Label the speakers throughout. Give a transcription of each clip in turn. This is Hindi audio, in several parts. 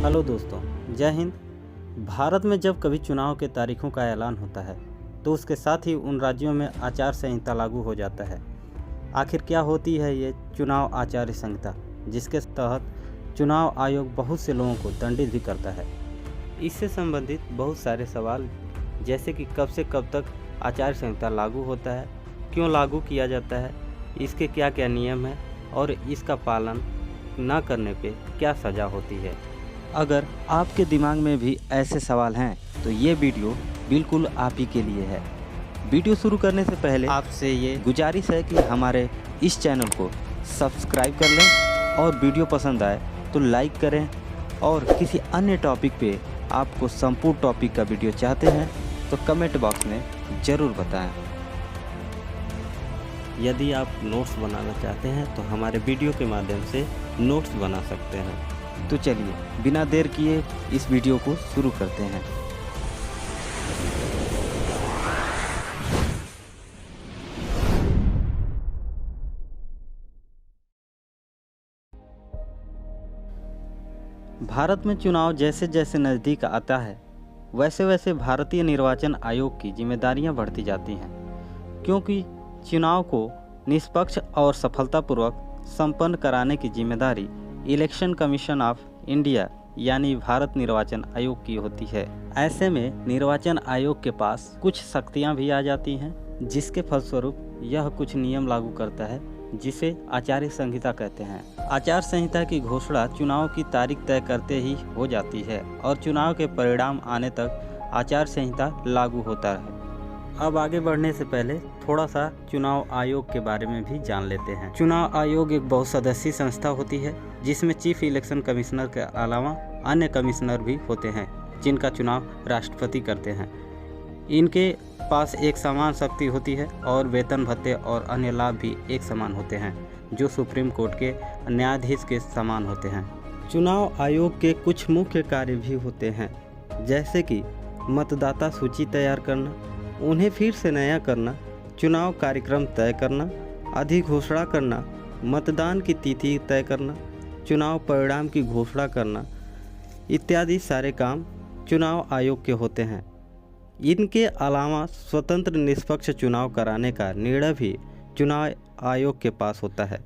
Speaker 1: हेलो दोस्तों, जय हिंद। भारत में जब कभी चुनाव के तारीखों का ऐलान होता है तो उसके साथ ही उन राज्यों में आचार संहिता लागू हो जाता है। आखिर क्या होती है ये चुनाव आचार संहिता, जिसके तहत चुनाव आयोग बहुत से लोगों को दंडित भी करता है। इससे संबंधित बहुत सारे सवाल, जैसे कि कब से कब तक आचार संहिता लागू होता है, क्यों लागू किया जाता है, इसके क्या क्या नियम हैं और इसका पालन न करने पे क्या सज़ा होती है। अगर आपके दिमाग में भी ऐसे सवाल हैं तो ये वीडियो बिल्कुल आप ही के लिए है। वीडियो शुरू करने से पहले आपसे ये गुजारिश है कि हमारे इस चैनल को सब्सक्राइब कर लें और वीडियो पसंद आए तो लाइक करें, और किसी अन्य टॉपिक पे आपको संपूर्ण टॉपिक का वीडियो चाहते हैं तो कमेंट बॉक्स में ज़रूर बताएं। यदि आप नोट्स बनाना चाहते हैं तो हमारे वीडियो के माध्यम से नोट्स बना सकते हैं। तो चलिए बिना देर किए इस वीडियो को शुरू करते हैं। भारत में चुनाव जैसे जैसे नज़दीक आता है वैसे वैसे भारतीय निर्वाचन आयोग की जिम्मेदारियां बढ़ती जाती हैं, क्योंकि चुनाव को निष्पक्ष और सफलतापूर्वक संपन्न कराने की जिम्मेदारी इलेक्शन कमीशन ऑफ इंडिया यानी भारत निर्वाचन आयोग की होती है। ऐसे में निर्वाचन आयोग के पास कुछ शक्तियां भी आ जाती हैं, जिसके फलस्वरूप यह कुछ नियम लागू करता है, जिसे आचार संहिता कहते हैं। आचार संहिता की घोषणा चुनाव की तारीख तय करते ही हो जाती है और चुनाव के परिणाम आने तक आचार संहिता लागू होता है। अब आगे बढ़ने से पहले थोड़ा सा चुनाव आयोग के बारे में भी जान लेते हैं। चुनाव आयोग एक बहुसदस्यीय संस्था होती है, जिसमें चीफ इलेक्शन कमिश्नर के अलावा अन्य कमिश्नर भी होते हैं, जिनका चुनाव राष्ट्रपति करते हैं। इनके पास एक समान शक्ति होती है और वेतन भत्ते और अन्य लाभ भी एक समान होते हैं, जो सुप्रीम कोर्ट के न्यायाधीश के समान होते हैं। चुनाव आयोग के कुछ मुख्य कार्य भी होते हैं, जैसे कि मतदाता सूची तैयार करना, उन्हें फिर से नया करना, चुनाव कार्यक्रम तय करना, अधिघोषणा करना, मतदान की तिथि तय करना, चुनाव परिणाम की घोषणा करना इत्यादि सारे काम चुनाव आयोग के होते हैं। इनके अलावा स्वतंत्र निष्पक्ष चुनाव कराने का निर्णय भी चुनाव आयोग के पास होता है।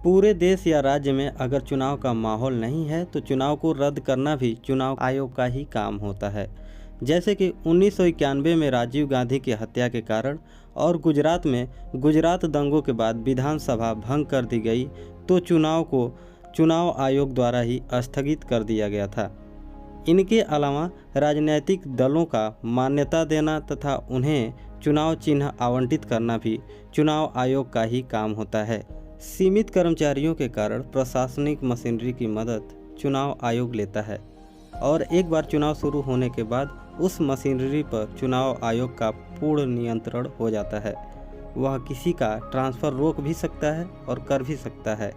Speaker 1: पूरे देश या राज्य में अगर चुनाव का माहौल नहीं है तो चुनाव को रद्द करना भी चुनाव आयोग का ही काम होता है। जैसे कि 1991 में राजीव गांधी की हत्या के कारण और गुजरात में गुजरात दंगों के बाद विधानसभा भंग कर दी गई, तो चुनाव को चुनाव आयोग द्वारा ही स्थगित कर दिया गया था। इनके अलावा राजनीतिक दलों का मान्यता देना तथा उन्हें चुनाव चिन्ह आवंटित करना भी चुनाव आयोग का ही काम होता है। सीमित कर्मचारियों के कारण प्रशासनिक मशीनरी की मदद चुनाव आयोग लेता है, और एक बार चुनाव शुरू होने के बाद उस मशीनरी पर चुनाव आयोग का पूर्ण नियंत्रण हो जाता है। वह किसी का ट्रांसफ़र रोक भी सकता है और कर भी सकता है।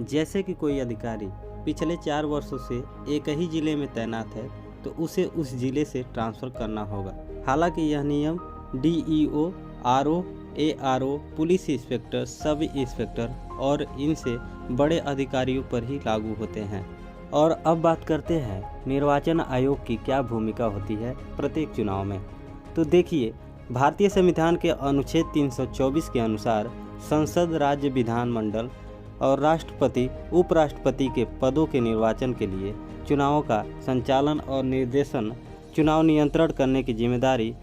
Speaker 1: जैसे कि कोई अधिकारी पिछले 4 वर्षों से एक ही ज़िले में तैनात है तो उसे उस ज़िले से ट्रांसफ़र करना होगा। हालांकि यह नियम DEO, RO, ARO, police inspector, sub inspector और इनसे बड़े अधिकारियों पर ही लागू होते हैं। और अब बात करते हैं निर्वाचन आयोग की क्या भूमिका होती है प्रत्येक चुनाव में। तो देखिए, भारतीय संविधान के अनुच्छेद 324 के अनुसार संसद, राज्य विधानमंडल और राष्ट्रपति, उपराष्ट्रपति के पदों के निर्वाचन के लिए चुनावों का संचालन और निर्देशन, चुनाव नियंत्रण करने की जिम्मेदारी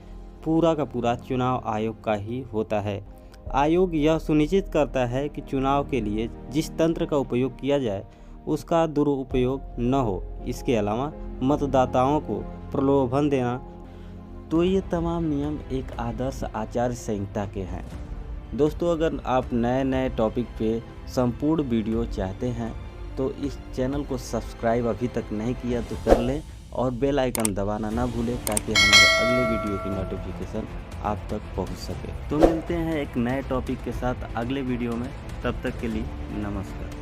Speaker 1: पूरा का पूरा चुनाव आयोग का ही होता है। आयोग यह सुनिश्चित करता है कि चुनाव के लिए जिस तंत्र का उपयोग किया जाए उसका दुरुपयोग न हो। इसके अलावा मतदाताओं को प्रलोभन देना। तो ये तमाम नियम एक आदर्श आचार संहिता के हैं। दोस्तों, अगर आप नए नए टॉपिक पे संपूर्ण वीडियो चाहते हैं तो इस चैनल को सब्सक्राइब अभी तक नहीं किया तो कर लें और बेल आइकन दबाना ना भूलें, ताकि हमारे अगले वीडियो की नोटिफिकेशन आप तक पहुंच सके। तो मिलते हैं एक नए टॉपिक के साथ अगले वीडियो में। तब तक के लिए नमस्कार।